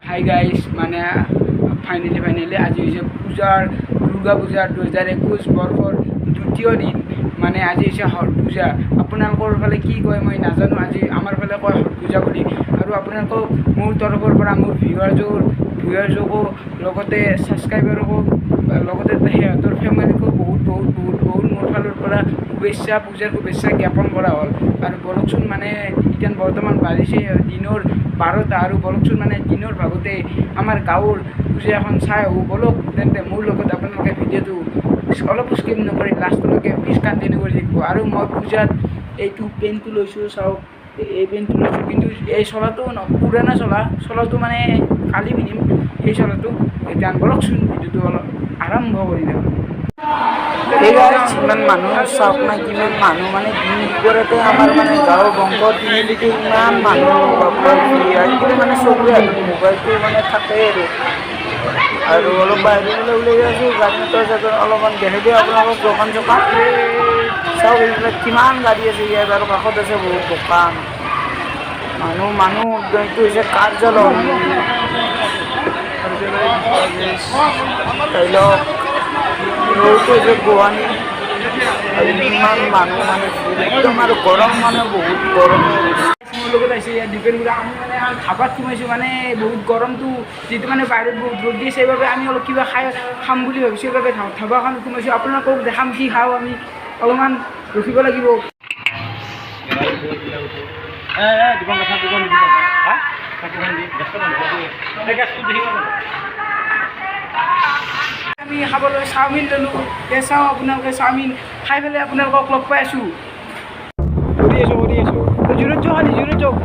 Hi guys মানে finally আজি হৈছে দুৰ্গা পূজাৰ 2021 বৰ্ষৰ দ্বিতীয় দিন। মানে আজি হৈছে হট পূজা। আপোনালোকৰ ফালে কি কয় মই নাজানো, আজি আমাৰ ফালে কয় হট পূজা বুলি। আৰু আপোনালোকক মোৰ তৰফৰ পৰা মোৰ ভিউৱাৰ্ছকো লগতে ছাবস্ক্ৰাইবাৰকো লগতে সিহঁতৰ ফেমিলিকো বহুত মোৰ ফালৰ পৰা পূজাৰ শুভেচ্ছা জ্ঞাপন কৰা হ'ল। আৰু বলকচোন মানে এতিয়া বৰ্তমান বাজিছে দিনৰ 12টা আৰু বলকচোন মানে দিনৰ ভাগতে আমাৰ গাঁৱৰ পূজা এখন চাই আহোঁ। বলক তেন্তে মোৰ লগত আপোনালোকে ভিডিঅ'টো অলপ স্কিপ নকৰি লাষ্টলৈকে প্লিজ কণ্টিনিউ কৰি থাকিব। আৰু মই পূজাত এইটো পেণ্টটো লৈছোঁ, চাওক এই পেণ্টটো লৈছোঁ, কিন্তু এই চোলাটো পুৰণা চোলাটো মানে কালি পিন্ধিম সেই চোলাটো। এতিয়া বলকচোন ভিডিঅ'টো অলপ আৰম্ভ কৰি দিওঁ। ইমান মানুহ চাওক না, কিমান মানুহ মানে দিনপৰতে আমাৰ মানে গাঁৱৰ বংশ তিনিআলিতে ইমান মানুহ আজিকালি মানে চবৰে হাতত মোবাইলটো মানে থাকেই আৰু অলপ বাহিৰলৈ ওলাই আছোঁ, গাড়ী মটৰ অলপমান দেখাই দিওঁ আপোনালোকক দোকান চোকান চাওক। এইবিলাক কিমান গাড়ী আছে ইয়াত আৰু কাষত আছে বহুত দোকান। মানুহ এইটো হৈছে কাৰ্যালয় হৈছে গুৱাহাটী। আৰু ইমান মানুহ মানে একদম আৰু গৰম মানে বহুত গৰম মোৰ লগত আহিছে ইয়াত ডিপেণ্ড কৰি আমি মানে ধাবাত সোমাইছোঁ। মানে বহুত গৰমটো যিটো মানে বাহিৰত বহুত ৰ'দ দিছে, সেইবাবে আমি অলপ কিবা খাম বুলি ভাবিছোঁ, সেইবাবে ধাবাখন সোমাইছোঁ। আপোনালোকক দেখাম কি খাওঁ, আমি অলপমান ৰখিব লাগিব। আমি খাবলৈ চাওমিন ল'লোঁ। চাওঁ আপোনালোকে চাওমিন খাই পেলাই আপোনালোকক লগ পাই আছোঁ। কৰি আছোঁ জোৰত যাওক।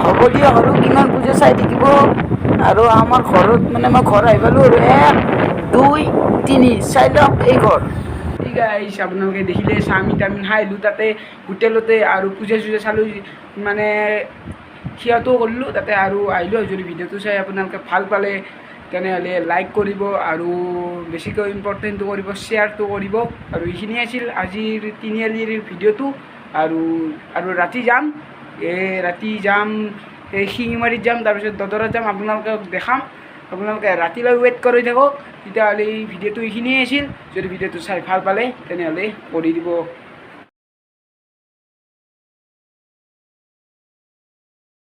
হ'ব দিয়ক আৰু কিমান পূজা চাই থাকিব। আৰু আমাৰ ঘৰত মানে মই ঘৰ আহি পালোঁ আৰু 1 2 3 চাই লওক এই ঘৰ। ঠিক আছে, আপোনালোকে দেখিলে চাওমিন খাই আহিলোঁ তাতে হোটেলতে আৰু পূজা চালোঁ, মানে সিহঁতো কৰিলোঁ তাতে আৰু আহিলোঁ। যদি ভিডিঅ'টো চাই আপোনালোকে ভাল পালে তেনেহ'লে লাইক কৰিব আৰু বেছিকৈ ইম্পৰ্টেণ্টটো কৰিব, শ্বেয়াৰটো কৰিব। আৰু এইখিনিয়ে আছিল আজিৰ তিনিআলিৰ ভিডিঅ'টো। আৰু ৰাতি যাম এই শিঙিমাৰীত যাম, তাৰপিছত দদৰাত যাম, আপোনালোকক দেখাম। আপোনালোকে ৰাতিলৈ ৱেইট কৰি থাকক। তেতিয়াহ'লে এই ভিডিঅ'টো এইখিনিয়ে আছিল। যদি ভিডিঅ'টো চাই ভাল পালে তেনেহ'লে কৰি দিব।